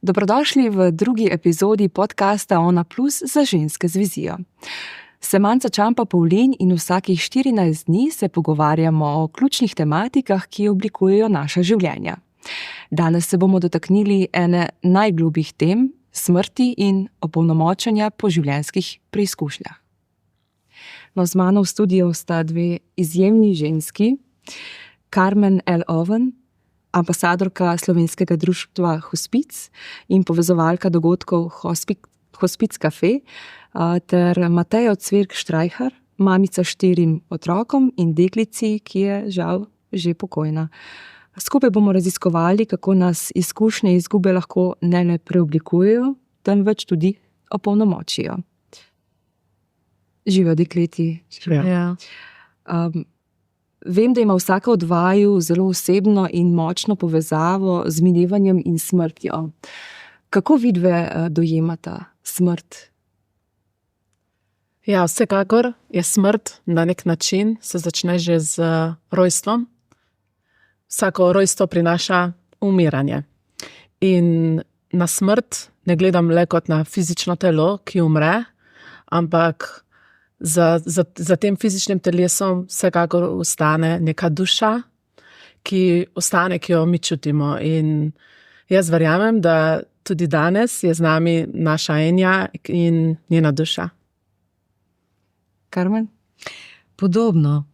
Dobrodošli v drugi epizodi podcasta Ona Plus za ženske z vizijo. Sem Anca Čampa-Pavlin in vsakih 14 dni se pogovarjamo o ključnih tematikah, ki oblikujejo naša življenja. Danes se bomo dotaknili ene najglobjih tem, smrti in opolnomočenja po življenjskih preizkušnjah. No, z mano v studiu sta dve izjemni ženski, Karmen L. Oven, ambasadorka Slovenskega društva Hospic in povezovalka dogodkov Hospic Cafe, ter Mateja Cvirk-Štrajhar, mamica 4 otrokom in deklici, ki je žal že pokojna. Skupaj bomo raziskovali, kako nas izkušnje izgube lahko ne le preoblikujejo, temveč tudi opolnomočijo. Živijo dekleti. Ja. Vem, da ima vsaka od vaju zelo osebno in močno povezavo z minevanjem in smrtjo. Kako vidve dojemata smrt? Ja, vsekakor je smrt na nek način, se začne že z rojstvom. Vsako rojstvo prinaša umiranje. In na smrt ne gledam le kot na fizično telo, ki umre, ampak za tem fizičnim telesom vsekakor ostane neka duša, ki ostane, ki jo mi čutimo. In jaz verjamem, da tudi danes je z nami naša Enja in njena duša. Karmen? Podobno.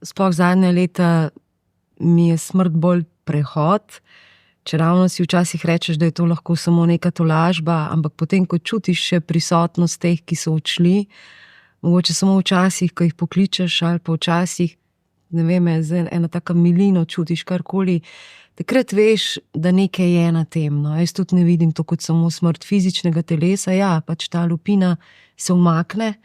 Sploh zadnja leta mi je smrt bolj prehod, čeravno si včasih rečeš, da je to lahko samo neka tolažba, ampak potem, ko čutiš še prisotnost teh, ki so odšli, mogoče samo včasih, ko jih pokličeš, ali pa včasih, ne vem, ena taka milino čutiš karkoli, takrat veš, da nekaj je na tem. No, jaz tudi ne vidim to kot samo smrt fizičnega telesa, ja, pač ta lupina se umakne,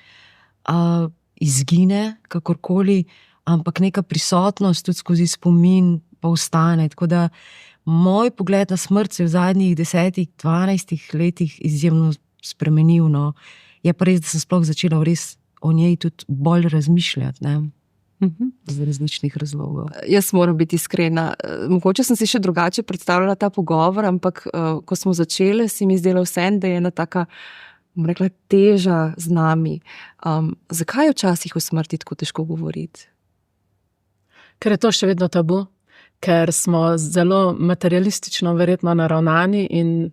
izgine, kakorkoli, ampak neka prisotnost tudi skozi spomin pa ostane. Tako da moj pogled na smrt se v zadnjih 10-12 letih izjemno spremenil. No. Je pa res, da sem sploh začela res o njej tudi bolj razmišljati, ne? Z različnih razlogov. Jaz moram biti iskrena. Mogoče sem si še drugače predstavljala ta pogovor, ampak ko smo začeli, si mi zdelo vsem, da je ena taka, bom rekla, teža z nami. Zakaj je včasih o smrti tako težko govoriti? Ker je to še vedno tabu, ker smo zelo materialistično verjetno naravnani in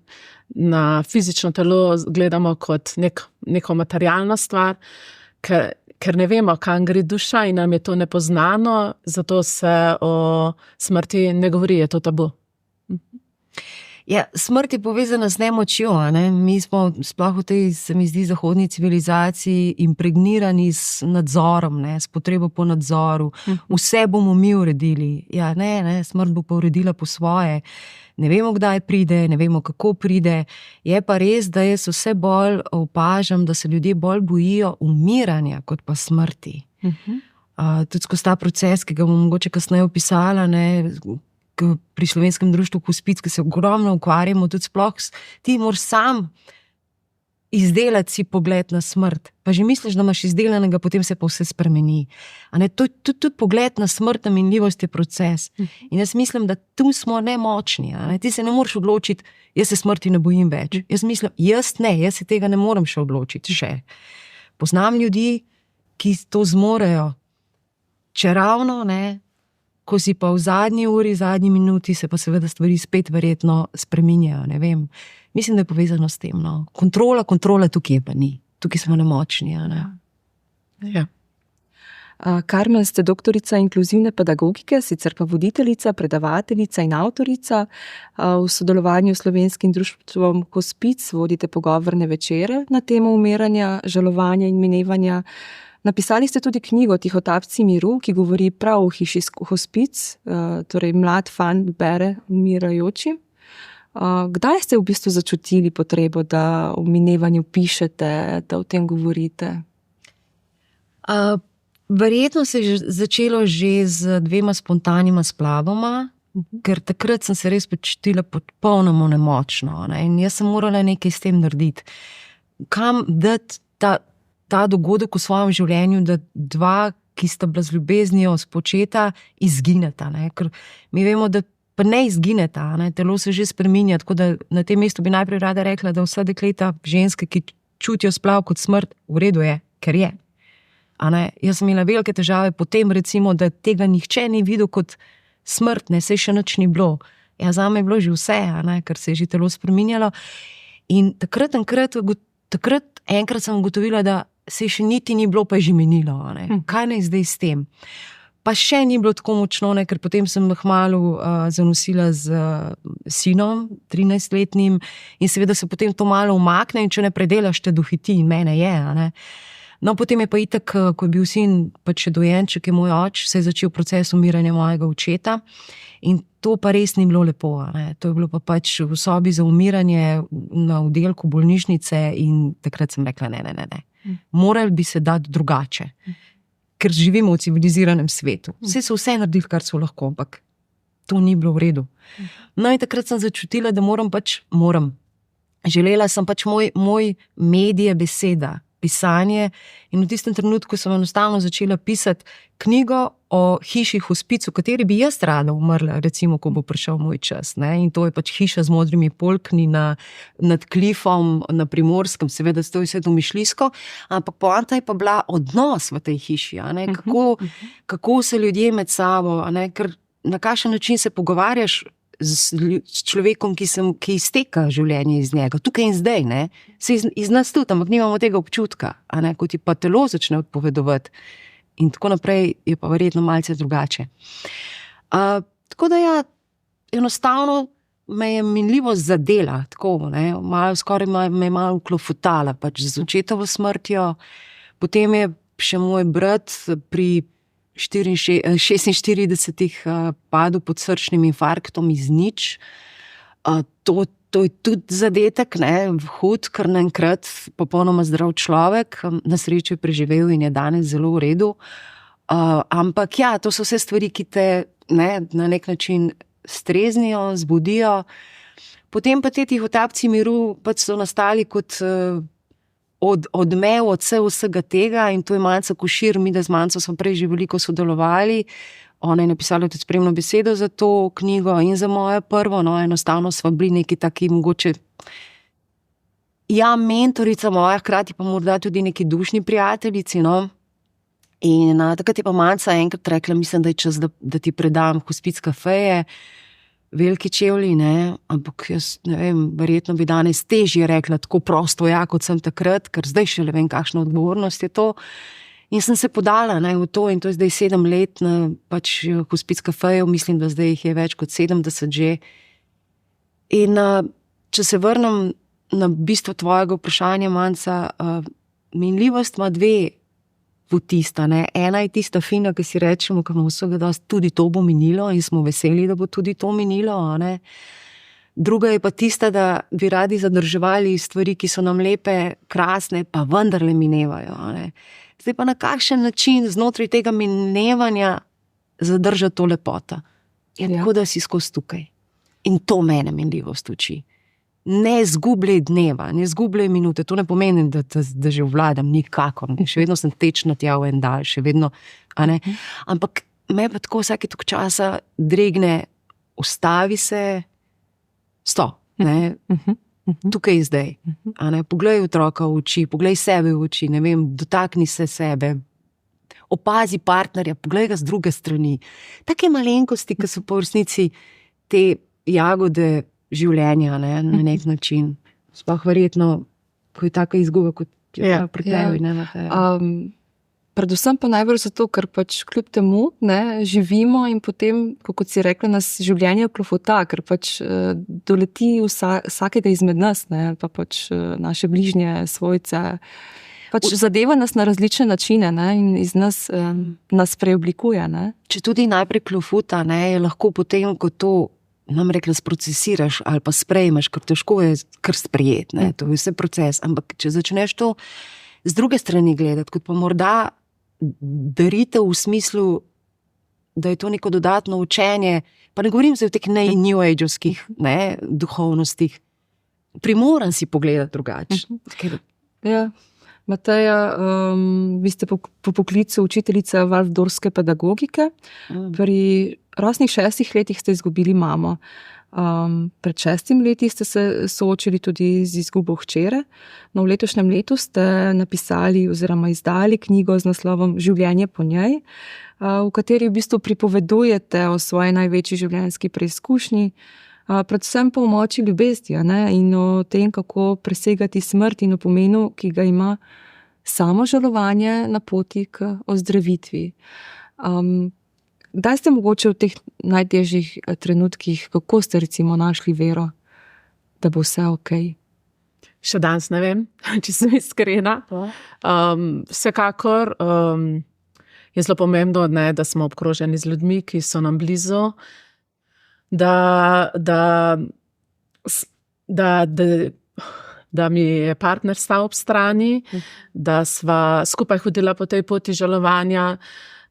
na fizično telo gledamo kot neko materialno stvar, ker ne vemo, kam gre duša in nam je to nepoznano, zato se o smrti ne govori, je to tabu. Ja, smrt je povezana z nemočjo, ne? Mi smo sploh v tej, se mi zdi, zahodni civilizaciji impregnirani s nadzorom, ne? S potrebo po nadzoru. Vse bomo mi uredili. Ja, ne, smrt bo pa uredila po svoje. Ne vemo, kdaj pride, ne vemo, kako pride. Je pa res, da jaz vse bolj opažam, da se ljudje bolj bojijo umiranja kot pa smrti. Tudi skozi ta proces, ki ga bom mogoče kasneje opisala, ne, pri Slovenskem društvu Hospic, ki se ogromno ukvarjamo, tudi sploh ti moraš sam izdelati si pogled na smrt. Pa že misliš, da imaš izdelanega, potem se pa vse spremeni. Tudi pogled na smrt, na minljivost je proces. In jaz mislim, da tu smo nemočni. Ti se ne moreš odločiti, jaz se smrti ne bojim več. Jaz mislim, jaz se tega ne morem še odločiti. Poznam ljudi, ki to zmorejo. Čeravno, ne, ko si pa v zadnji uri, zadnji minuti, se pa seveda stvari spet verjetno spreminjajo, ne vem. Mislim, da je povezano s tem, no. Kontrola tukaj je pa ni. Tukaj smo nemočni, ne. Ja. Karmen, ste doktorica inkluzivne pedagogike, sicer pa voditeljica, predavateljica in avtorica. V sodelovanju s Slovenskim društvom Hospic vodite pogovorne večere na temo umiranja, žalovanja in minevanja. Napisali ste tudi knjigo Tihotapci miru, ki govori prav o hiši Hospic, torej mlad fant bere umirajoči. Kdaj ste v bistvu začutili potrebo, da o minevanju pišete, da o tem govorite? Verjetno se je začelo že z 2 spontanima splavoma, ker takrat sem se res počutila popolnoma nemočno, ne? In jaz sem morala nekaj s tem narediti. Kam dati ta dogodek v svojem življenju, da 2, ki sta bila z ljubeznijo spočeta, izgineta, ne? Ker mi vemo, da pa ne izgineta, ne? Telo se že spreminja, tako da na tem mestu bi najprej rada rekla, da vsa dekleta, ženske, ki čutijo splav kot smrt, v redu je, ker je. A ne? Jaz sem imela velike težave potem, recimo, da tega nihče ni videl kot smrt, ne, saj še nič ni bilo. Ja, zame je bilo že vse, a ne, ker se je že telo spreminjalo. In takrat enkrat sem ugotovila, da se še niti ni bilo, pa je že minilo. A ne. Kaj naj zdaj s tem? Pa še ni bilo tako močno, ne, ker potem sem kmalu zanosila z sinom, 13-letnim, in seveda se potem to malo umakne in če ne predelaš, te dohiti, in mene je, a ne. No, potem je pa itak, ko je bil sin pač še dojenček, je moj oč, se je začel proces umiranja mojega očeta in to pa res ni bilo lepo. Ne. To je bilo pa pač v sobi za umiranje na oddelku bolnišnice in takrat sem rekla, ne. Morali bi se dati drugače, ker živimo v civiliziranem svetu. Vse so vse naredili, kar so lahko, ampak to ni bilo v redu. No in takrat sem začutila, da moram. Želela sem pač moj medij je beseda, pisanje, in v tistem trenutku sem enostavno začela pisati knjigo o hiši hospic, v kateri bi jaz rada umrla, recimo, ko bo prišel moj čas. Ne? In to je pač hiša z modrimi polkni nad klifom na Primorskem, seveda to je vse domišljijsko, ampak poanta je pa bila odnos v tej hiši, a ne? Kako se ljudje med sabo, a ne? Ker na kakšen način se pogovarjaš s človekom, ki izteka življenje iz njega, tukaj in zdaj, ne? Se iz nas tudi, ampak nimamo tega občutka, a ne? Ko ti pa telo začne odpovedovati in tako naprej, je pa verjetno malce drugače. Tako da ja, enostavno me je minljivost zadela, tako, ne? Skoraj me je malo klofutala, pač z očetovo smrtjo, potem je še moj brat pri 46 padel pod srčnim infarktom iz nič. To je tudi zadetek, ne, hud, kar naenkrat popolnoma zdrav človek, na srečo je preživel in je danes zelo v redu. Ampak ja, to so vse stvari, ki te, ne, na nek način streznijo, zbudijo. Potem pa te tihotapci miru pač so nastali kot odmev od vsega tega in to je Manca Košir, mi da z Manco smo prej že veliko sodelovali, ona je napisala tudi spremno besedo za to knjigo in za moje prvo, no, enostavno smo bili neki taki mogoče, ja, mentorica moja, hkrati pa morda tudi neki dušni prijateljici, no, in takrat je pa Manca enkrat rekla, mislim, da je čas, da ti predam Hospic kafeje, veliki čevlji, ne, ampak jaz ne vem, verjetno bi danes težje rekla tako prosto, ja, kot sem takrat, ker zdaj še ne vem, kakšna odgovornost je to. In sem se podala, ne, v to in to je zdaj 7 let na pač Hospic kafejev, mislim, da zdaj jih je več kot 70 že. In če se vrnem na bistvo tvojega vprašanja, Manca, minljivost ima dve tista, ne. Ena je tista fina, ki si rečemo, ko imamo vsega dosti, tudi to bo minilo in smo veseli, da bo tudi to minilo, a ne. Druga je pa tista, da bi radi zadrževali stvari, ki so nam lepe, krasne, pa vendarle minevajo, a ne. Zdaj pa na kakšen način znotraj tega minevanja zadržati to lepota. Ja, tako da si skozi tukaj. In to mene minljivost uči. Ne zgubljaj dneva, ne zgubljaj minute, to ne pomeni, da že vladam, nikakor, še vedno sem tečna tja v en dal, še vedno, a ne, ampak me pa tako vsake toliko časa dregne, ustavi se, ne, tukaj in zdaj, a ne, poglej otroka v oči, poglej sebe v oči, ne vem, dotakni se sebe, opazi partnerja, poglej ga z druge strani, take malenkosti, ki so po resnici te jagode življenja, ne, na nek način. Sploh verjetno, ko je taka izguba, kot je pri tebi, ne, predvsem pa najbolj zato, ker pač kljub temu, ne, živimo in potem, kot si rekla, nas življenje klofuta, ker pač doleti vsakega izmed nas, ne, pa pač naše bližnje, svojce, pač zadeva nas na različne načine, ne, in iz nas preoblikuje, ne. Če tudi najprej klofuta, ne, je lahko potem, ko to nam rekla, sprocesiraš ali pa sprejmeš, ker težko je kar sprejet, ne, to je vse proces, ampak če začneš to z druge strani gledati, kot pa morda daritev v smislu, da je to neko dodatno učenje, pa ne govorim zdaj o teh new age-ovskih, ne, duhovnostih, primoran si pogledati drugače. Ja. Mateja, vi ste po poklicu učiteljica Waldorfske pedagogike. Pri rosnih 6 letih ste izgubili mamo. Pred 6 leti ste se soočili tudi z izgubo hčere. No, v letošnjem letu ste napisali oziroma izdali knjigo z naslovom Življenje po njej, v kateri v bistvu pripovedujete o svoji največji življenjski preizkušnji, predvsem po moči ljubezni, in o tem, kako presegati smrt in o pomenu, ki ga ima samo žalovanje na poti k ozdravitvi. Kdaj ste mogoče v teh najtežjih trenutkih, kako ste recimo našli vero, da bo vse okej? Še danes ne vem, če sem iskrena. Vsekakor je zelo pomembno, da smo obkroženi z ljudmi, ki so nam blizu, da mi je partner stal ob strani, da sva skupaj hodila po tej poti žalovanja,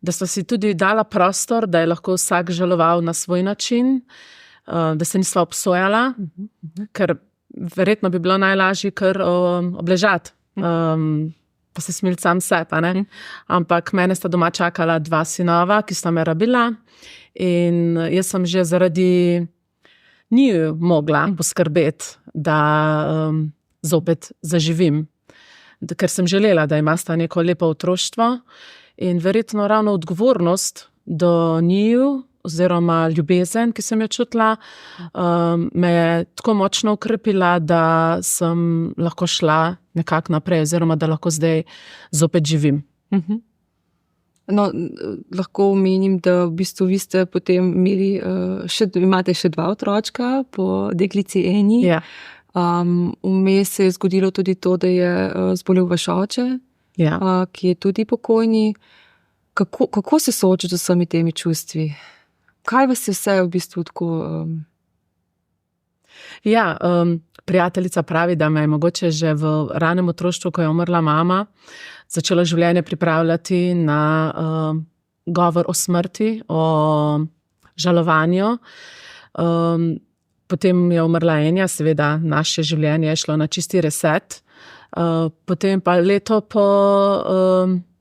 da sva si tudi dala prostor, da je lahko vsak žaloval na svoj način, da se nisva obsojala, ker verjetno bi bilo najlažje kar obležati, pa se smiliti sam sebe, ne? Ampak mene sta doma čakala 2 sinova, ki sta me rabila, in jaz sem že zaradi njiju mogla poskrbeti, da zopet zaživim, ker sem želela, da imasta neko lepo otroštvo, in verjetno ravno odgovornost do njiju oziroma ljubezen, ki sem jo čutila, me je tako močno ukrepila, da sem lahko šla nekako naprej oziroma da lahko zdaj zopet živim. No, lahko omenim, da v bistvu vi ste potem imeli imate še 2 otročka po deklici Eni. Ja. Vmes se je zgodilo tudi to, da je zbolel vaš oče, ki je tudi pokojni. Kako se soočiti z vsemi temi čustvi? Kaj vas je vse v bistvu tako... Prijateljica pravi, da me je mogoče že v ranem otroštvu, ko je umrla mama, začela življenje pripravljati na govor o smrti, o žalovanju. Potem je umrla Enja, seveda naše življenje je šlo na čisti reset. Potem pa leto po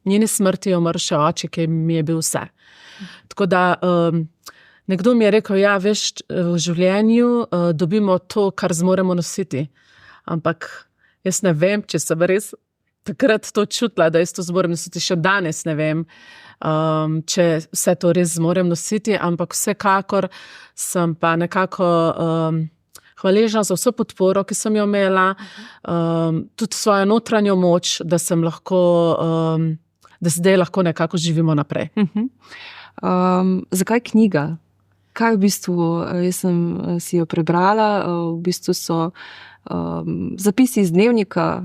njeni smrti je umrl še oče, ki mi je bil vse. Tako da nekdo mi je rekel, veš, v življenju dobimo to, kar zmoremo nositi. Ampak jaz ne vem, če sem res takrat to čutila, da jaz to zmorem nositi. Še danes ne vem, če vse to res zmorem nositi, ampak vsekakor sem pa nekako hvaležna za vso podporo, ki sem jo imela, tudi svojo notranjo moč, da sem lahko, da zdaj lahko nekako živimo naprej. Zakaj knjiga? Kaj v bistvu, jaz sem si jo prebrala, v bistvu so zapisi iz dnevnika,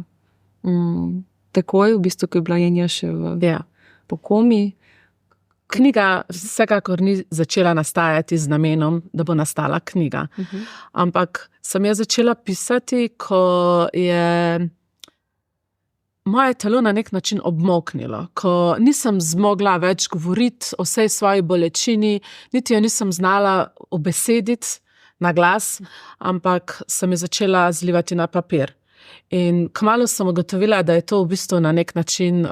takoj, v bistvu, ko je bila Enja še po komi. Knjiga vsekakor ni začela nastajati z namenom, da bo nastala knjiga. Ampak sem jo začela pisati, ko je moje telo na nek način obmoknilo, ko nisem zmogla več govoriti o vsej svoji bolečini, niti jo nisem znala obesediti na glas, ampak sem jo začela zlivati na papir. In kmalu sem ugotovila, da je to v bistvu na nek način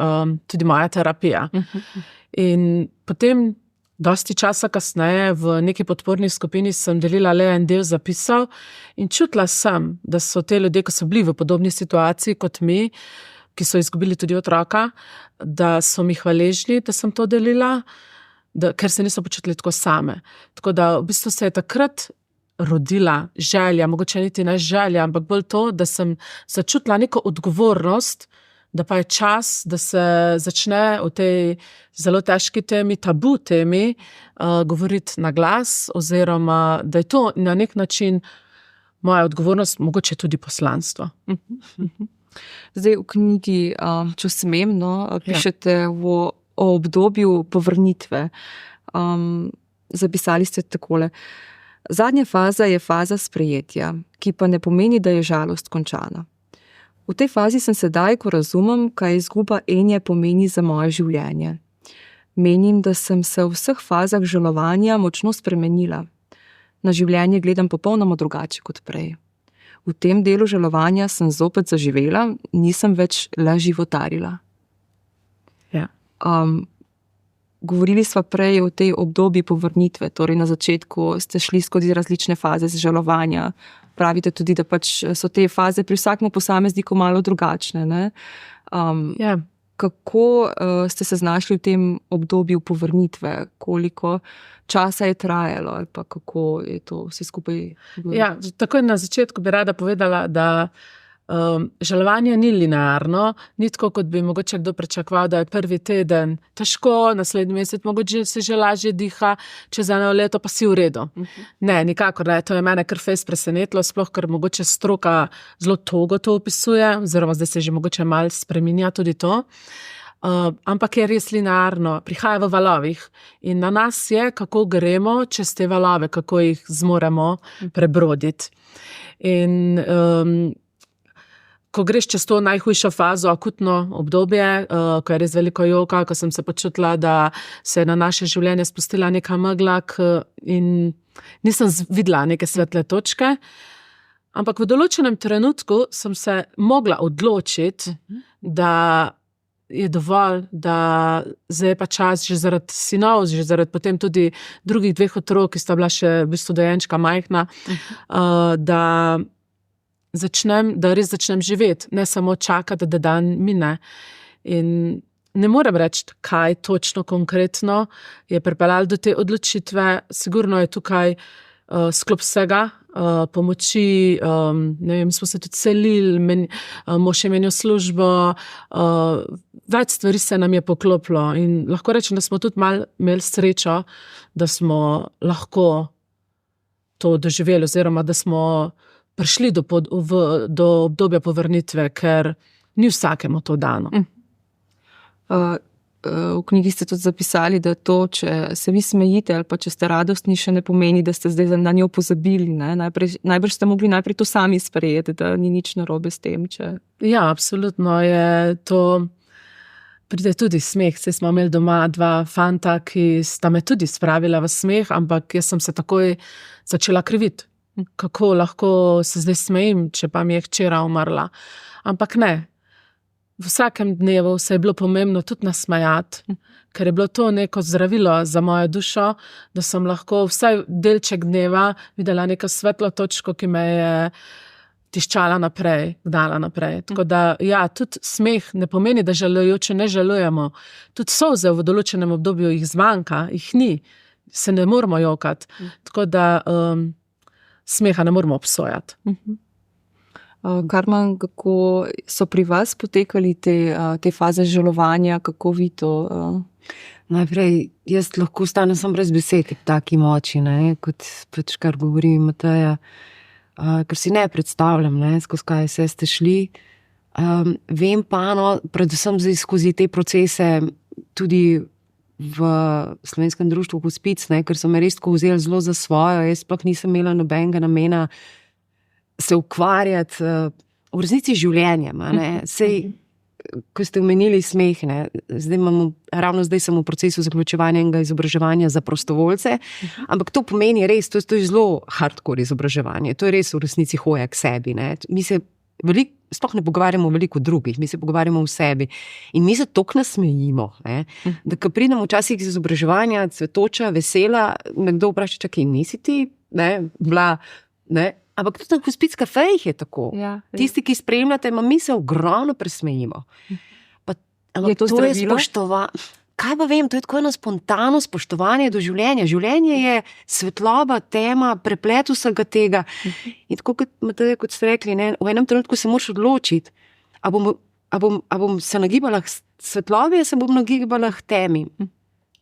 tudi moja terapija. In potem, dosti časa kasneje, v neki podporni skupini sem delila le en del zapisov in čutila sem, da so te ljudje, ki so bili v podobni situaciji kot mi, ki so izgubili tudi otroka, da so mi hvaležni, da sem to delila, ker se niso počutili tako same. Tako da v bistvu se je takrat rodila želja, mogoče niti ne želja, ampak bolj to, da sem začutila neko odgovornost, da pa je čas, da se začne o tej zelo težki temi, tabu temi, govoriti na glas, oziroma da je to na nek način moja odgovornost, mogoče tudi poslanstvo. Zdaj v knjigi, če smem, pišete o obdobju povrnitve. Zapisali ste takole. Zadnja faza je faza sprejetja, ki pa ne pomeni, da je žalost končana. V tej fazi sem sedaj, ko razumem, kaj izguba Enje pomeni za moje življenje. Menim, da sem se v vseh fazah žalovanja močno spremenila. Na življenje gledam popolnoma drugače kot prej. v tem delu žalovanja sem zopet zaživela, nisem več le životarila. Ja. Govorili sva prej o tej obdobji povrnitve, torej na začetku ste šli skozi različne faze žalovanja. Pravite tudi, da pač so te faze pri vsakem posamezniku malo drugačne, ne? Ja. Kako ste se znašli v tem obdobju povrnitve? Koliko časa je trajalo ali pa kako je to vse skupaj? Ja, takoj na začetku bi rada povedala, da žalovanje ni linearno, ni tako, kot bi mogoče kdo pričakoval, da je prvi teden težko, naslednji mesec mogoče se že lažje diha, čez eno leto pa si v redu. Ne, nikakor ne, to je mene kar fejst presenetilo, sploh ker mogoče stroka zelo togo to opisuje, oziroma zdaj se že mogoče malo spreminja tudi to. Ampak je res linearno, prihaja v valovih in na nas je, kako gremo čez te valove, kako jih zmoremo prebroditi. In ko greš čez to najhujšo fazo, akutno obdobje, ko je res veliko joka, ko sem se počutila, da se je na naše življenje spustila neka megla in nisem videla neke svetle točke, ampak v določenem trenutku sem se mogla odločiti, da je dovolj, da zdaj je pa čas že zaradi sinov, že zaradi potem tudi drugih 2 otrok, ki sta bila še v bistvu dojenčka majhna, da res začnem živeti, ne samo čakati, da dan mine. In ne morem reči, kaj točno konkretno je pripeljalo do te odločitve. Sigurno je tukaj sklop vsega, pomoči, ne vem, smo se tudi selili, mož je menil službo, več stvari se nam je poklopilo in lahko rečem, da smo tudi malo imeli srečo, da smo lahko to doživeli oziroma da smo prišli do obdobja povrnitve, ker ni vsakemu to dano. V knjigi ste tudi zapisali, da to, če se vi smejite ali pa če ste radostni, še ne pomeni, da ste zdaj na njo pozabili. Najbrž ste mogli najprej to sami sprejeti, da ni nič narobe s tem. Ja, absolutno je to. Pride tudi smeh, saj smo imeli doma 2 fanta, ki sta me tudi spravila v smeh, ampak jaz sem se takoj začela kriviti. Kako lahko se zdaj smejim, če pa mi je hčera umrla. Ampak ne, v vsakem dnevu se je bilo pomembno tudi nasmejati, ker je bilo to neko zdravilo za mojo dušo, da sem lahko vsaj delček dneva videla neko svetlo točko, ki me je tiščala naprej, gnala naprej. Tako da, ja, tudi smeh ne pomeni, da žalujoče ne žalujemo. Tudi solze v določenem obdobju jih zmanjka, jih ni, se ne moramo jokati. Tako da smeha ne moramo obsojati. Karmen, kako so pri vas potekali te faze žalovanja, kako vi to? Najprej, jaz lahko ostanem samo brez besed v taki moči, ne, kot pač kar govori Mateja, ker si ne predstavljam, ne, skozi kaj vse ste šli. Vem pa, predvsem skozi te procese tudi v Slovenskem društvu Hospic, ne, ker so me res tako vzeli zelo za svojo, jaz sploh nisem imela nobenega namena se ukvarjati v resnici življenjem. Sej, ko ste omenili smeh, ne, ravno zdaj sem v procesu zaključevanja enega izobraževanja za prostovoljce, ampak to pomeni res, to je zelo hardcore izobraževanje, to je res v resnici hoja k sebi. Ne. Mi se sploh ne pogovarjamo veliko o drugih, mi se pogovarjamo o sebi. In mi se toliko nasmejimo, ne, da ko pridemo včasih iz izobraževanja, cvetoča, vesela, nekdo vpraša, čakaj, nisi ti, ne, bila, ne. Ampak tudi na Hospic kafejih je tako. Ja, tisti, ki spremljate, mi se ogromno presmejimo. Je to zdravilo? Kaj pa vem, to je tako eno spontano spoštovanje do življenja. Življenje je svetloba, tema, preplet vsega tega. In tako kot ste rekli, ne, v enem trenutku se moraš odločiti, a bom se nagibala k svetlobi, a se bom nagibala k temi.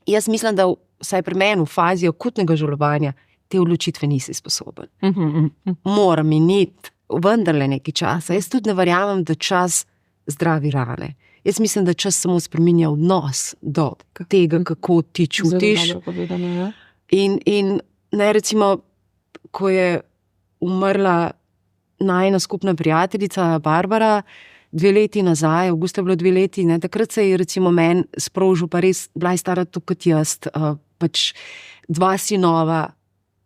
Jaz mislim, da vsaj pri meni v fazi akutnega žalovanja te odločitve nisi sposoben. Mora miniti vendarle nekaj časa. Jaz tudi ne verjamem, da čas zdravi rane. Jaz mislim, da čas samo spreminja odnos do tega, kako ti čutiš. In ne, recimo, ko je umrla najina skupna prijateljica Barbara 2 leti nazaj, avgusta je bilo 2 leti, ne, takrat se je recimo meni sprožil, pa res bila je stara to kot jaz, pač 2 sinova,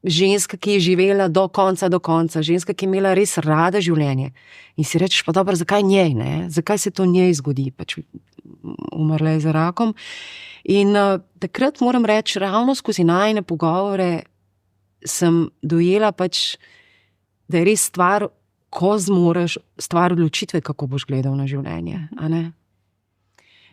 ženska, ki je živela do konca, ženska, ki je imela res rada življenje. In si rečeš, pa dobro, zakaj njej, ne? Zakaj se to njej zgodi? Pač umrla je za rakom. In takrat moram reči, ravno skozi najine pogovore sem dojela pač, da je res stvar, ko zmoreš, stvar odločitve, kako boš gledal na življenje, a ne?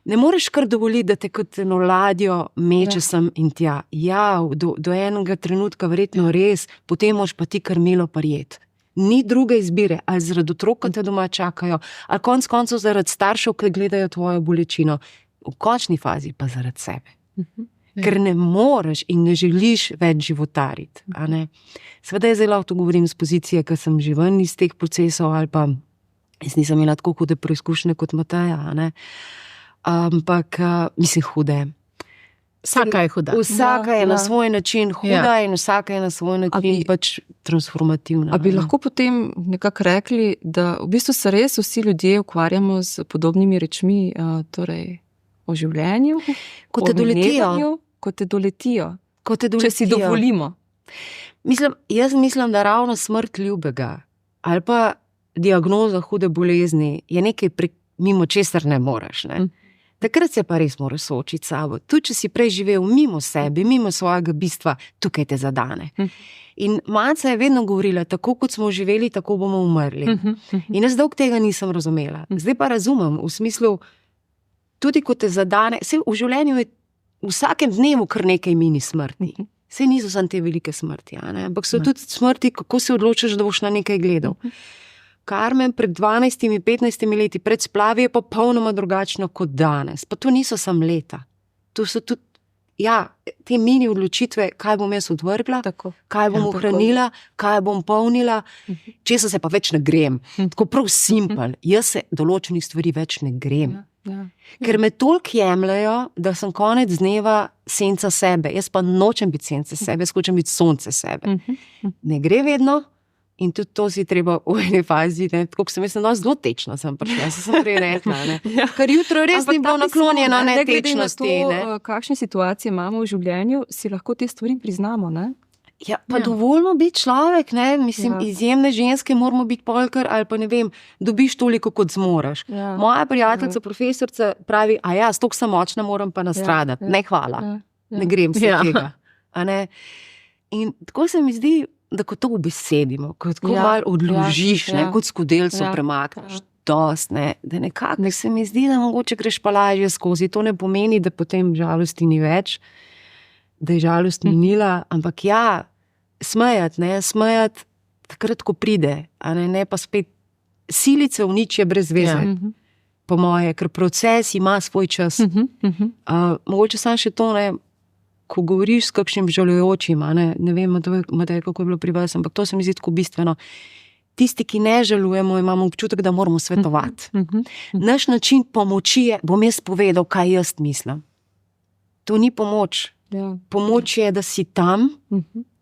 Ne moreš kar dovoliti, da te kot eno ladjo meče sem in tja. Ja, do enega trenutka verjetno res, potem moš pa ti krmilo prijeti. Ni druge izbire, ali zaradi otrok, ki te doma čakajo, ali konec koncev zaradi staršev, ki gledajo tvojo bolečino. V končni fazi pa zaradi sebe. Ker ne moreš in ne želiš več životariti. A ne? Seveda je zelo lahko govorim z pozicije, ker sem že ven iz teh procesov, ali pa jaz nisem imela tako hude preizkušnje kot Mateja, a ne. Ampak, mislim, hude. Vsaka je huda. Vsaka je na svoj način huda in vsaka je na svoj način pač transformativna. A bi lahko potem nekako rekli, da v bistvu se res vsi ljudje ukvarjamo z podobnimi rečmi, torej o življenju, Ko te doletijo. Ko te doletijo. Če si dovolimo. Jaz mislim, da ravno smrt ljubega ali pa diagnoza hude bolezni je nekaj, mimo česar ne moreš, ne? Takrat se pa res moraš soočiti s sabo. Tudi, če si prej živel mimo sebe, mimo svojega bistva, tukaj te zadane. In Manca je vedno govorila, tako kot smo živeli, tako bomo umrli. In jaz dolgo tega nisem razumela. Zdaj pa razumem, v smislu, tudi ko te zadane, vse v življenju je v vsakem dnevu kar nekaj mini smrti. Vse niso samo te velike smrti, ne? Ampak so tudi smrti, kako se odločiš, da boš na nekaj gledal. Carmen pred 12-15 leti pred splavi je popolnoma drugačno kot danes. Pa to niso samo leta. To so tudi, te mini odločitve, kaj bom jaz odvrgla, kaj bom ohranila, kaj bom polnila, česa se pa več ne grem. Tako prav simpel. Jaz se določenih stvari več ne grem. Ker me toliko jemljajo, da sem konec dneva senca sebe. Jaz pa nočem biti senca sebe, jaz hočem biti sonce sebe. Ne gre vedno. In tudi to si treba v eni fazi, ne, tako sem mislim, zelo tečna sem prišla, sem prej rekla, ne. Ker jutro res ni bilo naklonjeno netečnosti, ne. Kakšne situacije imamo v življenju, si lahko te stvari priznamo, ne? Ja, pa dovoljmo biti človek, ne, mislim, izjemne ženske moramo biti polkar, ali pa ne vem, dobiš toliko, kot zmoraš. Moja prijateljica, profesorica pravi, stok sem močna, moram pa nastradati. Ne, hvala. Ne grem se tega. A ne. In tako se mi zdi, da ko to ubesedimo, ko tako malo odložiš, kot skodelco premakneš, dost, ne, da nekako se mi zdi, da mogoče greš pa lažje skozi. To ne pomeni, da potem žalosti ni več, da je žalost minila, ampak smejati takrat, ko pride, a ne pa spet silice v nič je brez veze, po moje, ker proces ima svoj čas. Mogoče sam še to, ne, ko govoriš s kakšnim žalujočim, ne vem, Matej, kako je bilo pri vas, ampak to se mi zdi tako bistveno. Tisti, ki ne žalujemo, imamo občutek, da moramo svetovati. Naš način pomoči je, bom jaz povedal, kaj jaz mislim. To ni pomoč. Pomoč je, da si tam,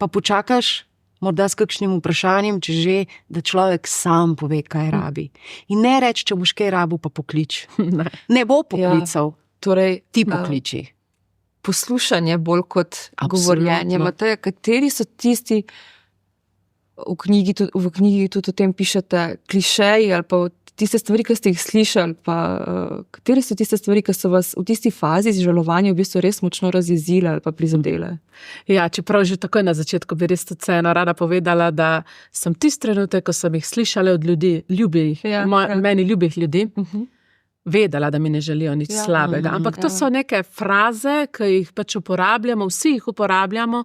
pa počakaš morda s kakšnim vprašanjem, če že, da človek sam pove, kaj rabi. In ne reči, če boš kaj rabil, pa poklič. Ne bo poklical, torej, ti pokliči. Poslušanje bolj kot govorjenje. Matej, kateri so tisti, v knjigi tudi o tem pišete, klišeji ali pa tiste stvari, ki ste jih slišali, pa kateri so tiste stvari, ki so vas v tisti fazi žalovanja v bistvu res močno razjezile ali pa prizadele? Ja, čeprav že takoj na začetku bi res tudi vseeno rada povedala, da sem tisti trenutek, ko sem jih slišala od ljudi, meni ljubih ljudi, vedela, da mi ne želijo nič slabega. Ampak to so neke fraze, ki jih pač uporabljamo, vsi jih uporabljamo,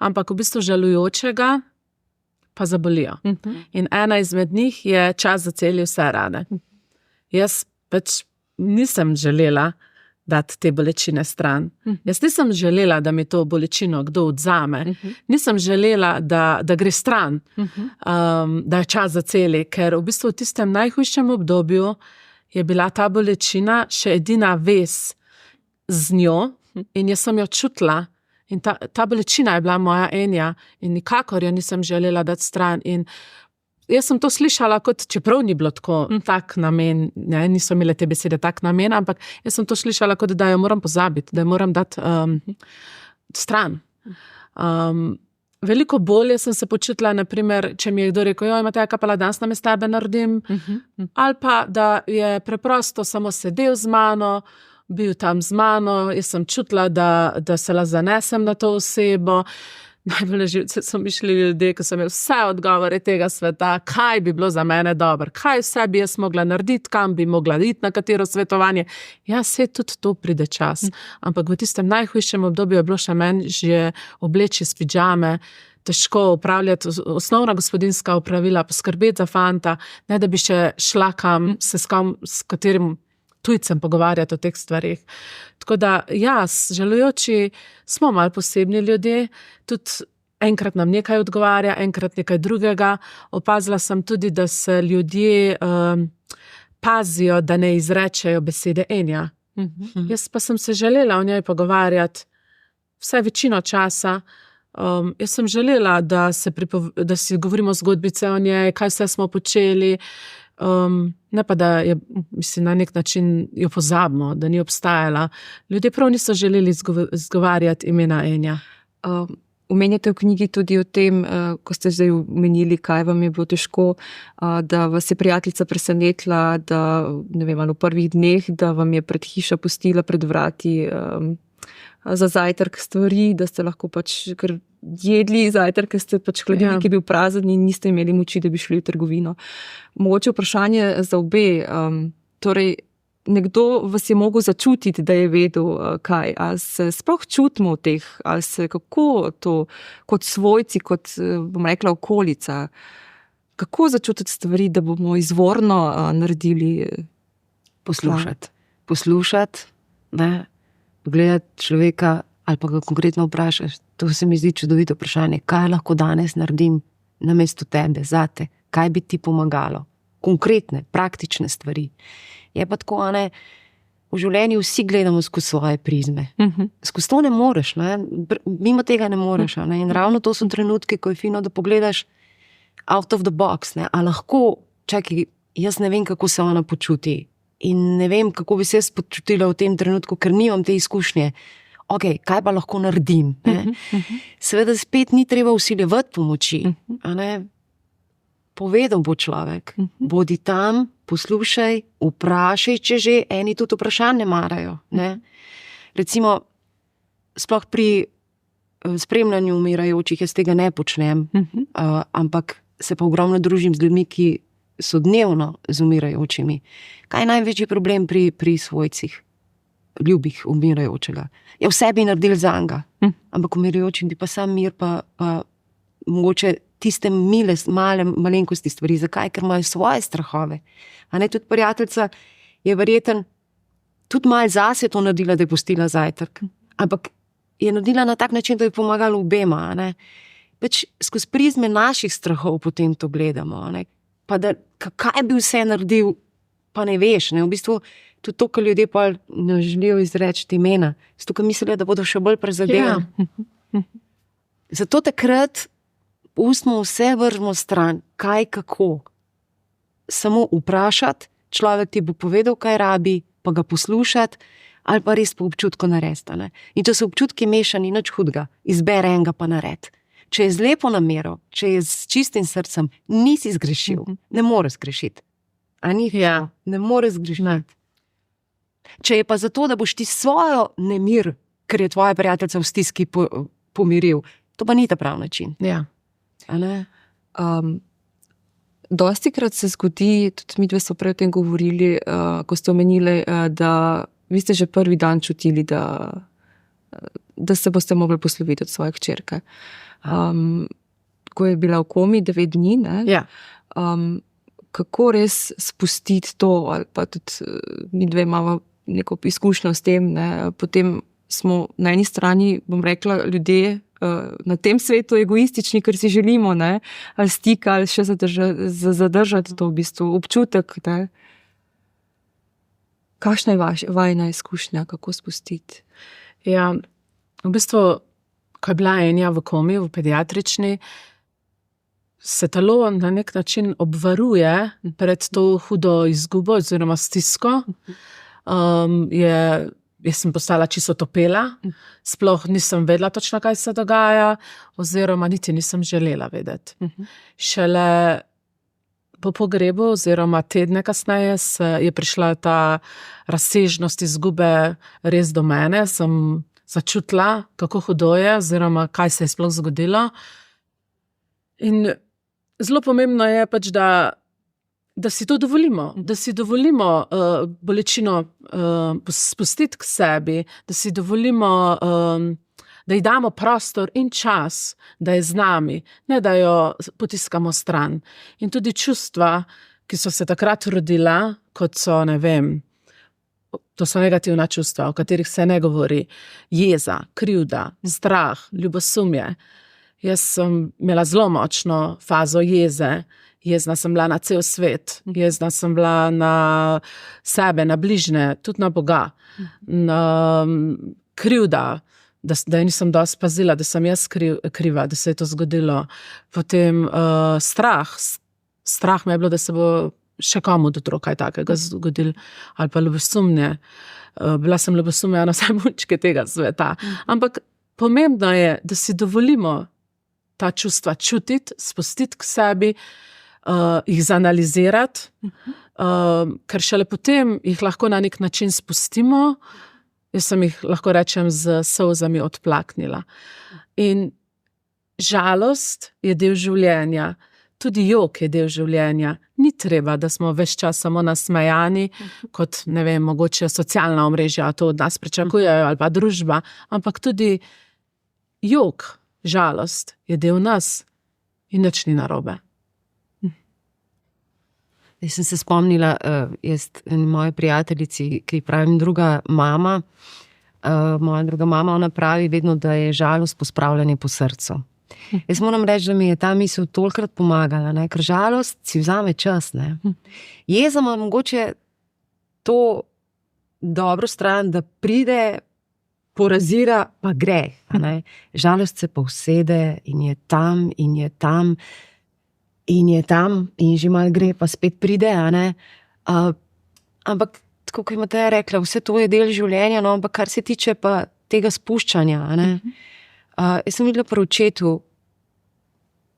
ampak v bistvu žalujočega pa zabolijo. In ena izmed njih je čas zaceli vse rane. Jaz pač nisem želela dati te bolečine stran. Jaz nisem želela, da mi to bolečino kdo odzame. Nisem želela, da gre stran, da je čas zaceli, ker v bistvu v tistem najhujšem obdobju je bila ta bolečina še edina vez z njo in jaz sem jo čutila in ta bolečina je bila moja enja in nikakor jo nisem želela dati stran in jaz sem to slišala kot, čeprav ni bilo tako tak namen, ne, niso imele te besede tak namen, ampak jaz sem to slišala kot, da jo moram pozabiti, da jo moram dati stran. veliko bolje sem se počutila, naprimer, če mi je kdo rekel, jo, imate kaj pa danes na tebe naredim, ali pa da je preprosto samo sedel z mano, bil tam z mano, jaz sem čutila, da se la zanesem na to osebo. Najbolj živce so mi šli ljudje, ko so imeli vse odgovore tega sveta, kaj bi bilo za mene dobro, kaj vse bi jaz mogla narediti, kam bi mogla iti, na katero svetovanje. Ja, se tudi to pride čas. Ampak v tistem najhujšem obdobju je bilo še meni že obleči s pidžame, težko upravljati osnovna gospodinjska opravila, poskrbeti za fanta, ne da bi še šla kam, s katerim tujcem pogovarjati o teh stvarih. Tako da, ja, žalujoči smo malo posebni ljudje, tudi enkrat nam nekaj odgovarja, enkrat nekaj drugega. Opazila sem tudi, da se ljudje pazijo, da ne izrečejo besede enja. Jaz pa sem se želela o njej pogovarjati vsaj večino časa. Jaz sem želela, da si govorimo zgodbice o njej, kaj vse smo počeli, ne pa, da je, mislim, na nek način jo pozabimo, da ni obstajala. Ljudje prav niso želeli izgovarjati imena enja. Omenjate v knjigi tudi o tem, ko ste zdaj omenili, kaj vam je bilo težko, da vas je prijateljica presenetila, da, ne vem, v prvih dneh, da vam je pred hišo pustila pred vrati za zajtrk stvari, da ste lahko pač kar jedli zajtrk, ker ste pač hladilnik je bil prazen in niste imeli moči, da bi šli v trgovino. Mogoče vprašanje za obe, torej nekdo vas je mogel začutiti, da je vedel kaj, ali se sploh čutimo v teh, ali se kako to, kot svojci, kot, bom rekla, okolica, kako začutiti stvari, da bomo izvorno naredili? Poslušati, ne, gledati človeka ali pa ga konkretno vprašaš. To se mi zdi čudovito vprašanje. Kaj lahko danes naredim namesto tebe, zate? Kaj bi ti pomagalo? Konkretne, praktične stvari. Je pa tako, v življenju vsi gledamo skozi svoje prizme. Skozi to ne moreš, ne? Mimo tega ne moreš. Ne? In ravno to so trenutki, ko je fino, da pogledaš out of the box. Ne? A lahko, čakaj, jaz ne vem, kako se ona počuti. In ne vem, kako bi se jaz počutila v tem trenutku, ker nimam te izkušnje. Ok, kaj pa lahko naredim? Seveda spet ni treba vsiljevati pomoči. Povedal bo človek. Bodi tam, poslušaj, vprašaj, če že eni tudi vprašanj ne marajo. Ne? Recimo, sploh pri spremljanju umirajočih jaz tega ne počnem, ampak se pa ogromno družim z ljudmi, ki so dnevno z umirajočimi. Kaj je največji problem pri svojcih? Ljubih umirajočega. Ja, vse bi naredili zanj, ampak umirajočim bi pa sam mir, pa mogoče tiste male malenkosti stvari. Zakaj? Ker imajo svoje strahove. A ne, tudi prijateljica je verjetno tudi malo zase to naredila, da je pustila zajtrk. Ampak je naredila na tak način, da je pomagala obema. Ne? Pač skozi prizme naših strahov potem to gledamo. Ne? Pa da, kaj bi vse naredil, pa ne veš. Ne? V bistvu tudi to, kar ljudje pa ne želijo izreči imena. Zato, ker mislijo, da bodo še bolj prizadevali. Zato takrat pustimo vse, vržimo stran, kaj, kako. Samo vprašati, človek ti bo povedal, kaj rabi, pa ga poslušati, ali pa res po občutku narediti. In če so občutki mešani, nič hudega, izbere enega pa naredi. Če je z lepo namero, če je s čistim srcem, nisi zgrešil, ne moreš zgrešiti. A ni? Ja. Ne moreš zgrešiti. Če je pa zato, da boš ti svojo nemir, ker je tvoja prijateljica v stiski pomiril, to pa ni ta prav način. Ja. Dostikrat se zgodi, tudi mi dve so prej o tem govorili, ko ste omenili, da vi ste že prvi dan čutili, da se boste mogli posloviti od svoje hčerke. Ko je bila v komi 9 dni, ne? Ja. Kako res spustiti to, ali pa tudi mi dve imamo neko izkušnjo s tem, ne? Potem smo na eni strani, bom rekla, ljudje na tem svetu egoistični, ker si želimo, ne? Ali stik, ali še zadržati to v bistvu občutek. Ne? Kakšna je vajna izkušnja, kako spustiti? Ja, v bistvu, ko je bila Enja v komi, v pediatrični, se telo na nek način obvaruje pred to hudo izgubo oziroma stisko. Je jaz sem postala čisto topela, sploh nisem vedela točno, kaj se dogaja, oziroma niti nisem želela vedeti. Šele po pogrebu, oziroma tedne kasneje, je prišla ta razsežnost izgube res do mene, sem začutila, kako hudo je, oziroma kaj se je sploh zgodilo. In zelo pomembno je pač, da si to dovolimo, bolečino spustiti k sebi, da si dovolimo, da ji damo prostor in čas, da je z nami, ne da jo potiskamo stran. In tudi čustva, ki so se takrat rodila, kot so, ne vem, to so negativna čustva, o katerih se ne govori, jeza, krivda, strah, ljubosumje. Jaz sem imela zelo močno fazo jeze, jezna sem bila na cel svet, jezna sem bila na sebe, na bližnje, tudi na Boga, na krivda, da nisem dosti pazila, da sem jaz kriva, da se je to zgodilo. Potem strah me je bilo, da se bo še komu do kaj takega zgodilo, ali pa ljubosumje. Bila sem ljubosumja na vse mučke tega sveta. Ampak pomembno je, da si dovolimo ta čustva čutiti, spustiti k sebi, jih zanalizirati, ker šele potem jih lahko na nek način spustimo. Jaz sem jih, lahko rečem, z solzami odplaknila. In žalost je del življenja, tudi jok je del življenja. Ni treba, da smo ves čas samo nasmejani, kot, ne vem, mogoče socialna omrežja to od nas pričakujejo, ali pa družba, ampak tudi jok, žalost je del nas in nič ni narobe. Jaz sem se spomnila, moje prijateljici, ki pravim druga mama, moja druga mama, ona pravi vedno, da je žalost pospravljanje po srcu. Jaz moram reči, da mi je ta misel tolikrat pomagala, ne? Ker žalost si vzame čas. Ne? Jeza ima mogoče to dobro stran, da pride, porazira, pa gre. Ne? Žalost se pa usede in je tam in je tam in je tam in že malo gre, pa spet pride. Ampak, tako kot imate rekla, vse to je del življenja, no, ampak kar se tiče pa tega spuščanja. Jaz sem videla pri očetu,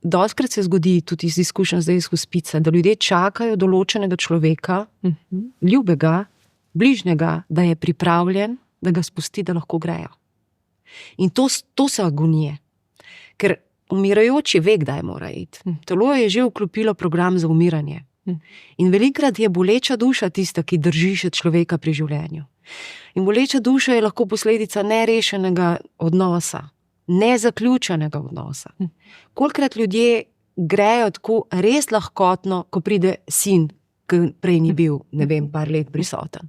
dostikrat se zgodi tudi iz izkušenj zdaj iz hospica, da ljudje čakajo določenega človeka, ljubega, bližnjega, da je pripravljen, da ga spusti, da lahko grejo. In to so agonije. Ker umirajoči ve, kdaj mora iti. Telo je že vklopilo program za umiranje. In velikrat je boleča duša tista, ki drži še človeka pri življenju. In boleča duša je lahko posledica nerešenega odnosa, nezaključenega odnosa. Kolikrat ljudje grejo tako res lahkotno, ko pride sin, ki prej ni bil, ne vem, par let prisoten.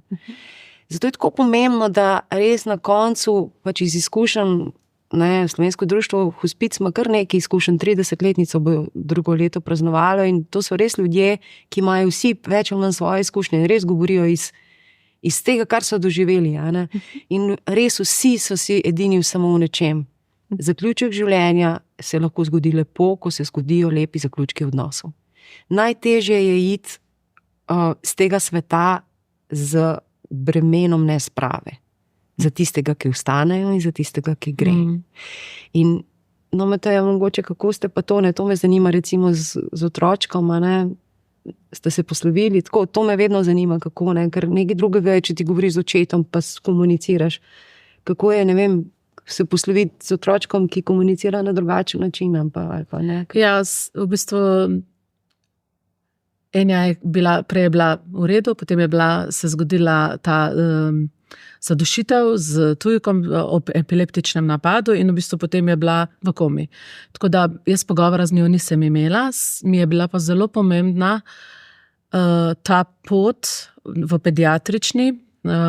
Zato je tako pomembno, da res na koncu, pač iz izkušenj, Slovensko društvo Hospic ima kar nekaj izkušenj, 30-letnico bo drugo leto praznovalo in to so res ljudje, ki imajo vsi več ali manj svoje izkušnje in res govorijo iz tega, kar so doživeli. In res vsi so si edini samo v nečem. Zaključek življenja se lahko zgodi lepo, ko se zgodijo lepi zaključki odnosov. Najtežje je iti z tega sveta z bremenom nesprave. Za tistega, ki ostanejo in za tistega, ki gre. In Mateja, mogoče kako ste pa to me zanima recimo z otročkom, ste se poslovili, tako, to me vedno zanima, kako, ker nekaj drugega je, če ti govoriš z očetom, pa komuniciraš. Kako je, ne vem, se posloviti z otročkom, ki komunicira na drugačen način, ali pa ne? Ja, v bistvu prej je bila v redu, potem je se zgodila ta zadušitev z tujkom ob epileptičnem napadu in v bistvu potem je bila v komi. Tako da jaz pogovora z njo nisem imela, mi je bila pa zelo pomembna ta pot v pediatrični,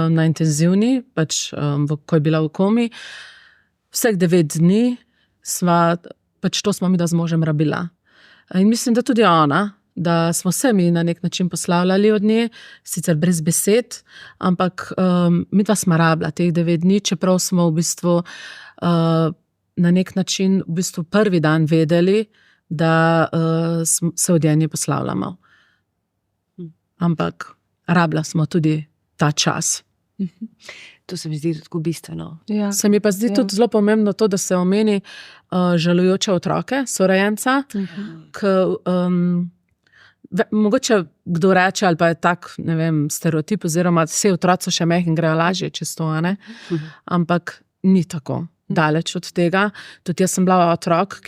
na intenzivni, ko je bila v komi. Vseh 9 dni to smo mi da z možem rabila. In mislim, da tudi ona, da smo se mi na nek način poslavljali od nje, sicer brez besed, ampak mi da smo rabila teh 9 dni, čeprav smo v bistvu na nek način v bistvu prvi dan vedeli, da se od nje poslavljamo. Ampak rabila smo tudi ta čas. To se mi zdi tako bistveno. Ja. Se mi pa zdi tudi zelo pomembno to, da se omeni žalujoče otroke, sorajenca, mogoče kdo reče, ali pa je tak, ne vem, stereotip, oziroma vsi otroci še mehki grejo lažje čez to, ne? Ampak ni tako, daleč od tega. Tudi jaz sem bila otrok,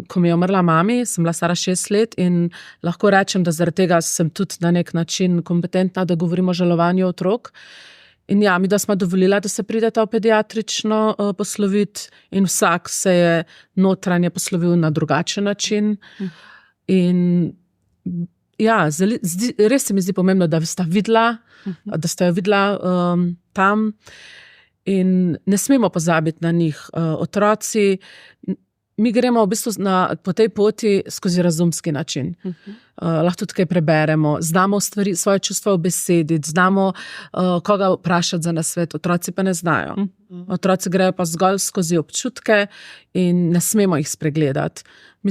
ko mi je umrla mami, sem bila stara 6 let in lahko rečem, da zaradi tega sem tudi na nek način kompetentna, da govorim o žalovanju otrok. In ja, mi da smo dovolila, da se prideta v pediatrično posloviti in vsak se je notranje poslovil na drugačen način. In ja, res se mi zdi pomembno, da sta jo videla tam in ne smemo pozabiti na njih. Otroci, mi gremo v bistvu po tej poti skozi razumski način. Lahko tudi kaj preberemo, znamo svoje čustva obesediti, znamo koga vprašati za nasvet, otroci pa ne znajo. Otroci grejo pa zgolj skozi občutke in ne smemo jih spregledati.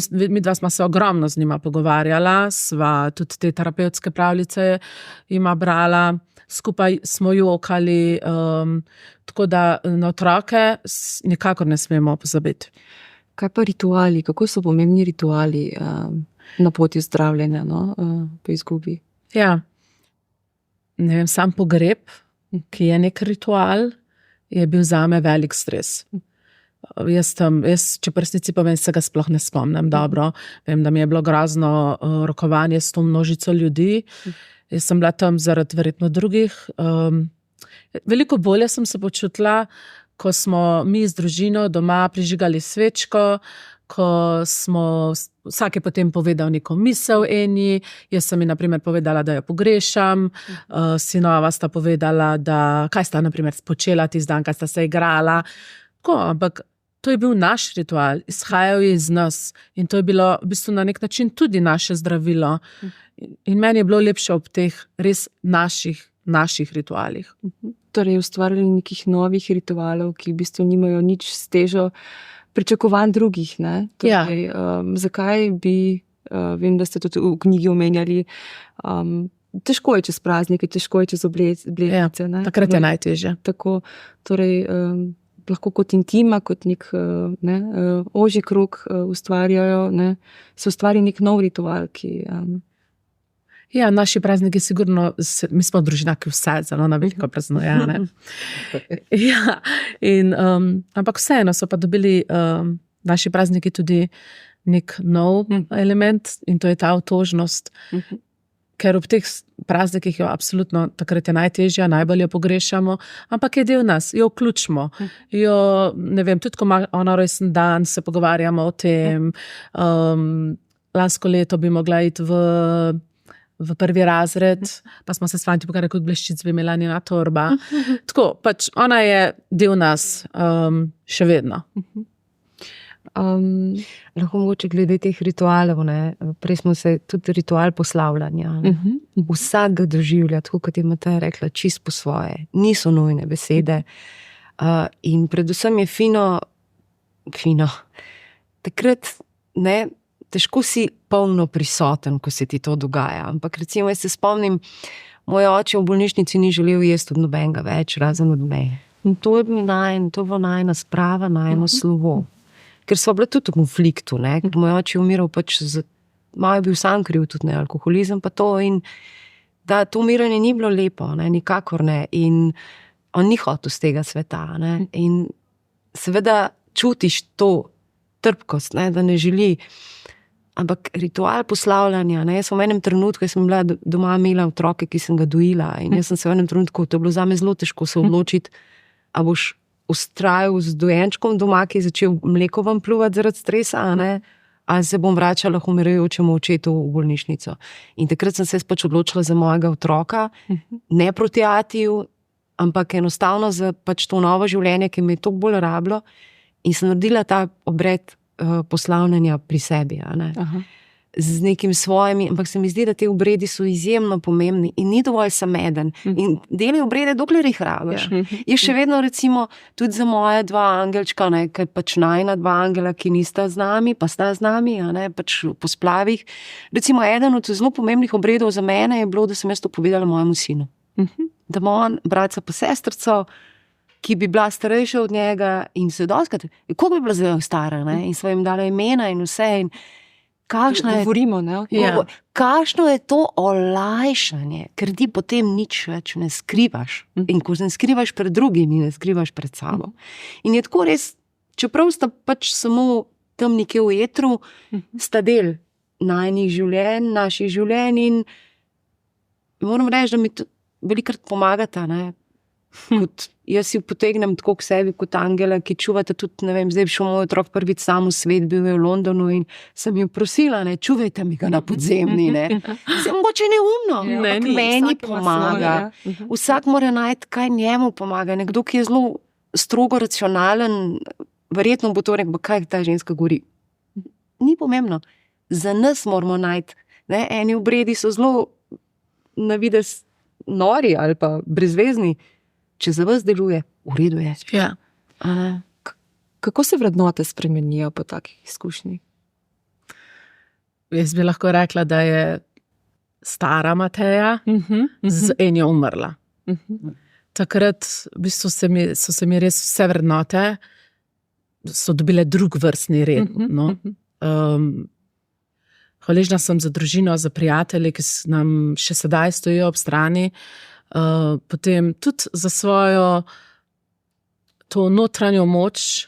Mi dva smo se ogromno z njima pogovarjala, sva tudi te terapevtske pravljice jima brala, skupaj smo jokali, tako da na otroke nikakor ne smemo pozabiti. Kaj pa rituali? Kako so pomembni rituali na poti zdravljenja, po izgubi? Ja, ne vem, sam pogreb, ki je nek ritual, je bil zame velik stres. Jaz, če v resnici povem, se ga sploh ne spomnim dobro. Vem, da mi je bilo grozno rokovanje s to množico ljudi. Jaz sem bila tam zaradi verjetno drugih. Veliko bolje sem se počutila, ko smo mi z družino doma prižigali svečko, ko smo, vsak je potem povedal neko misel eni, jaz sem ji na primer povedala, da jo pogrešam, sinova sta povedala, kaj sta na primer počela tisti dan, kaj sta se igrala. Ampak to je bil naš ritual, izhajal je iz nas in to je bilo v bistvu na nek način tudi naše zdravilo. In meni je bilo lepše ob teh res naših ritualih. Torej ustvarjali nekih novih ritualov, ki v bistvu nimajo nič s težo pričakovanj drugih. Torej, zakaj bi, vem, da ste tudi v knjigi omenjali, težko je čez praznike, težko je čez obletnice. Takrat je najtežje. Tako, torej, lahko kot intima, kot nek ožji krog ustvarjajo, se ustvari nek nov ritual, ki... Ja, naši prazniki sigurno, mi smo družina, ki vse zelo na veliko praznuje. Ja, ampak vseeno so pa dobili naši prazniki tudi nek nov element in to je ta otožnost. Ker ob teh praznikih jo absolutno takrat je najtežja, najbolj jo pogrešamo, ampak je del nas, jo vključimo. Ne vem, tudi ko ima ona rojsten dan, se pogovarjamo o tem. Lansko leto bi mogla iti v prvi razred, pa smo se s fanti pogovarjali, kot bleščic bi imela njena torba. Tako, pač ona je del nas še vedno. Lahko mogoče glede teh ritualov, prej smo se tudi ritual poslavljanja. Vsak ga doživlja, tako kot je Mateja rekla, čist po svoje. Niso nujne besede. In predvsem je fino. Takrat, težko si polno prisoten, ko se ti to dogaja. Ampak recimo, jaz se spomnim, moj oče v bolnišnici ni želel jesti od nobenega več, razen od me. In to je bilo najina sprava, najino slovo. Ker sva bila tudi v konfliktu, ker moj oče je umiral malo je bil sam kriv, tudi alkoholizem pa to, in da to umiranje ni bilo lepo, nikakor ne, in on ni hotel z tega sveta, in seveda čutiš to trpkost, da ne želi. Ampak ritual poslavljanja, jaz v enem trenutku, jaz sem bila doma, imela otroke, ki sem ga dojila, in jaz sem se v enem trenutku, to je bilo zame zelo težko se odločiti, a boš ustrajal z dojenčkom doma, ki je začel mleko vam pluvati zaradi stresa, ali se bom vračala k umirajočemu očetu v bolnišnico. In takrat sem se pač odločila za mojega otroka, ne proti atiju, ampak enostavno za pač to novo življenje, ki me je toliko bolj rabilo, in sem naredila ta obred poslavljanja pri sebi, z nekim svojimi, ampak se mi zdi, da te obredi so izjemno pomembni in ni dovolj samo eden. In deli obrede, dokler jih rabiš. Je še vedno recimo tudi za moje 2 angelčka, ker pač najina 2 angela, ki nista z nami, pa sta z nami, pač po splavih. Recimo eden od zelo pomembnih obredov za mene je bilo, da sem jaz to povedala mojemu sinu. Da ima on bratca pa sestrico, ki bi bila starejša od njega in se dostakrat, koliko bi bila zdaj stara, ne? In sva jim dala imena in vse in kakšno je, Govorimo, ne? Ja. kakšno je to olajšanje, ker ti potem nič več ne skrivaš. In ko ne skrivaš pred drugimi, ne skrivaš pred sabo. In je tako res, čeprav sta pač samo tam nekje v etru, sta del najnih življenj, naših življenj in moram reči, da mi to velikrat pomagata, ne. Kot jaz si potegnem tako k sebi kot angela, ki čuvata tudi, ne vem, zdaj bi šel moj otrok prvič sam v svet, bil je v Londonu in sem jo prosila, ne, čuvajte mi ga na podzemni, ne. Se mogoče neumno, ampak meni pomaga. Vsak mora najti, kaj njemu pomaga. Nekdo, ki je zelo strogo racionalen, verjetno bo to rekel, kaj ta ženska govori. Ni pomembno. Za nas moramo najti, ne, eni obredi so zelo na videz nori ali pa brezvezni. Če za vas deluje, v redu je. Ja. Kako se vrednote spremenijo po takih izkušnjah? Jaz bi lahko rekla, da je stara Mateja z enjo umrla. Takrat v bistvu so se mi res vse vrednote so dobile drug vrstni red. No? Hvaležna sem za družino, za prijatelje, ki nam še sedaj stojijo ob strani. Potem tudi za svojo to notranjo moč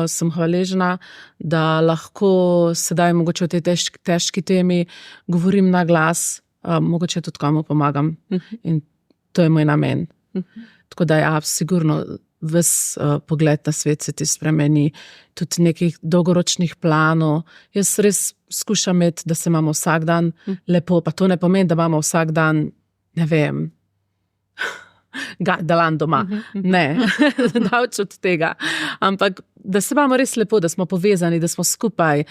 sem hvaležna, da lahko sedaj mogoče o tej težki temi govorim na glas, mogoče tudi komu pomagam. In to je moj namen. Tako da ja, sigurno ves pogled na svet se ti spremeni, tudi nekih dolgoročnih planov. Jaz res skušam imeti, da se imamo vsak dan lepo, pa to ne pomeni, da imamo vsak dan, ne vem, delan doma. Ne, daleč od tega. Ampak, da se imamo res lepo, da smo povezani, da smo skupaj.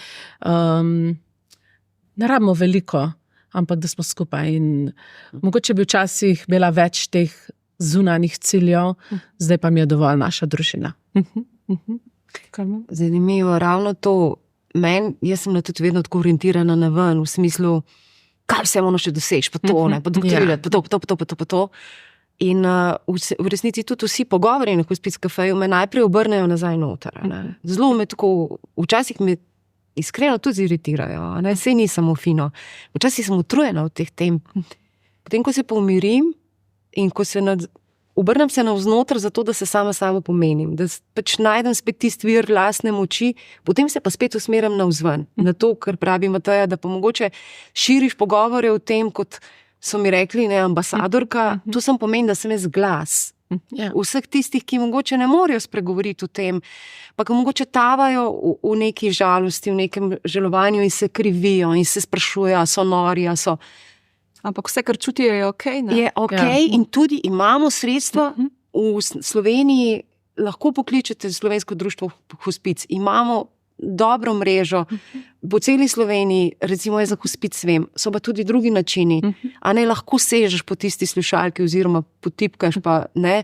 Ne rabimo veliko, ampak da smo skupaj. In mogoče bi včasih bila več teh zunanjih ciljev, zdaj pa mi je dovolj naša družina. Zanimivo, ravno to. Jaz sem tudi vedno tako orientirana na ven, v smislu, kaj vse ono še dosež, pa to, ne, pa doktorirati, pa to. In v resnici tudi vsi pogovori na Hospic kafeju me najprej obrnejo nazaj noter. Ne. Zelo me tako, včasih me iskreno tudi iritirajo, ne, sej ni samo fino. Včasih sem utrujena od teh tem. Potem, ko se pomirim in ko se obrnem se navznoter zato, da se sama sabo pomenim, da pač najdem spet tisti vir lastne moči, potem se pa spet usmerim navzven. Na to, kar pravi Mateja, da pa mogoče širiš pogovore o tem, kot so mi rekli, ne, ambasadorka, to sem pomeni, da sem jaz glas. Vseh tistih, ki mogoče ne morejo spregovoriti o tem, pa ki mogoče tavajo v neki žalosti, v nekem žalovanju in se krivijo in se sprašujejo, so nori, so... Ampak vse, kar čutijo, je okej, ne? Je okej in tudi imamo sredstva v Sloveniji, lahko pokličete Slovensko društvo Hospic, imamo dobro mrežo po celi Sloveniji, recimo jaz za Hospic vem, so pa tudi drugi načini, a ne lahko sežeš po tisti slušalki oziroma potipkaš pa, ne,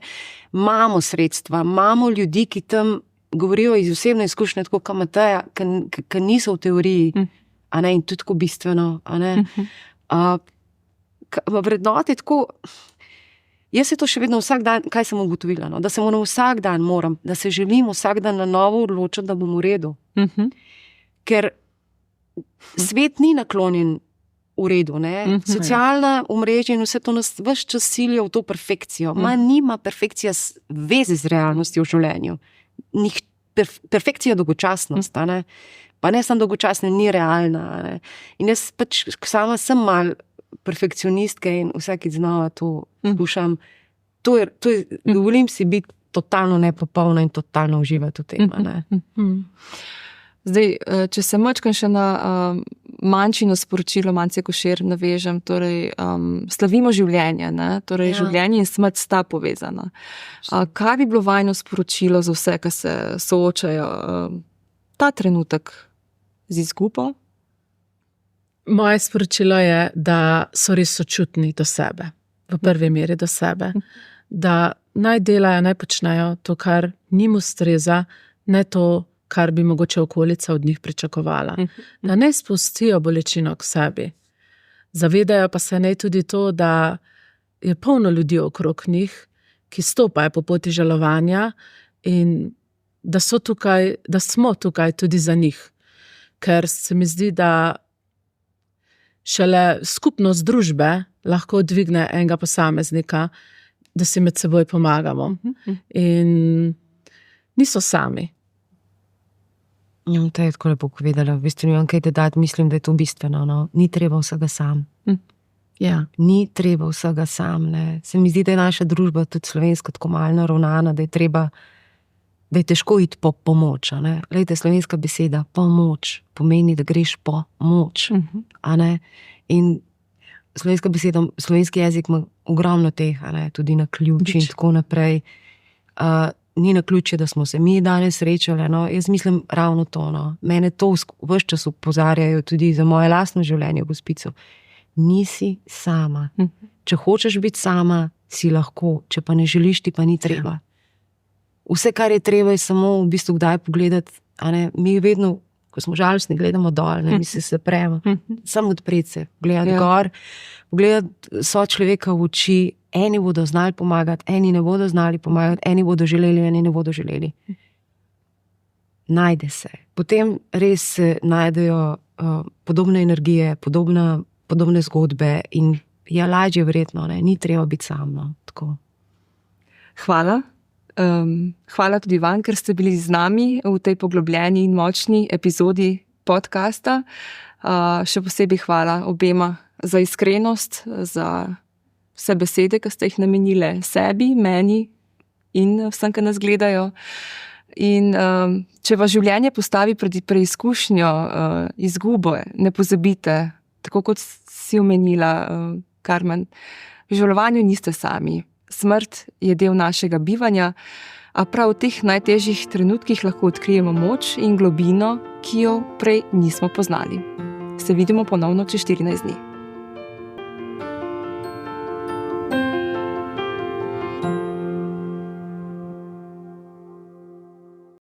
imamo sredstva, imamo ljudi, ki tam govorijo iz osebne izkušnje, tako kot Mateja, ki niso v teoriji, a ne, in tudi tako bistveno, a ne. Vrednote tako, jaz se to še vedno vsak dan, kaj sem ugotovila, no? Da se moram vsak dan, da se želim vsak dan na novo odločiti, da bom v redu. Ker svet ni naklonjen v redu, ne? Socialna omrežja in vse to nas ves čas silijo v to perfekcijo. Nima perfekcija veze z realnostjo v življenju. Perfekcija je dolgočasnost, a ne? Pa ne samo dolgočasna, ni realna, a ne? In jaz pač sama sem mal perfekcionistke in vsakič znova to skušam. Dovolim si biti totalno nepopolna in totalno uživati v tem. Zdaj, če se mačkam še na Mančino sporočilo, Mance Košir navežem, torej slavimo življenje, ne? Torej življenje in smrt sta povezana. Kaj bi bilo vajno sporočilo za vse, ki se soočajo ta trenutek z izgubo? Moje sporočilo je, da so res sočutni do sebe, v prvi meri do sebe, da naj delajo, naj počnejo to, kar njim ustreza, ne to, kar bi mogoče okolica od njih pričakovala. Da ne spustijo bolečino k sebi. Zavedajo pa se naj tudi to, da je polno ljudi okrog njih, ki stopajo po poti žalovanja in da smo tukaj tudi za njih. Ker se mi zdi, da šele skupnost družbe lahko dvigne enega posameznika, da si med seboj pomagamo. In niso sami. To je tako lepo povedala. V bistvu nimam kaj dodati, mislim, da je to bistveno. No. Ni treba vsega sam. Ja. Ni treba vsega sam. Ne. Se mi zdi, da je naša družba tudi slovenska tako malo naravnana, da je težko iti po pomoč. Glejte, slovenska beseda pomoč pomeni, da greš po moč. A ne? In slovenska beseda, slovenski jezik ima ogromno teh, tudi na ključ in tako naprej. Ni na ključe, da smo se mi danes srečali. No? Jaz mislim ravno to. No? Mene to ves čas opozarjajo tudi za moje lastno življenje v hospicu. Nisi sama. Če hočeš biti sama, si lahko. Če pa ne želiš, ti pa ni treba. Vse, kar je treba, je samo v bistvu kdaj pogledati. Mi vedno, ko smo žalostni, gledamo dol, mi se zapremo. Samo odpreti se, gledati gor, pogledati sočloveka v oči. Eni bodo znali pomagati, eni ne bodo znali pomagati, eni bodo želeli, eni ne bodo želeli. Najde se. Potem res se najdejo podobne energije, podobne zgodbe in je lažje verjetno, ni treba biti sam. No. Tako. Hvala. Hvala tudi vam, ker ste bili z nami v tej poglobljeni in močni epizodi podcasta. Še posebej hvala obema za iskrenost, za vse besede, ki ste jih namenile sebi, meni in vsem, ki nas gledajo. In če vas življenje postavi pred preizkušnjo izgubo, ne pozabite, tako kot si omenila, Karmen, v žalovanju niste sami. Smrt je del našega bivanja, a prav v teh najtežjih trenutkih lahko odkrijemo moč in globino, ki jo prej nismo poznali. Se vidimo ponovno čez 14 dni.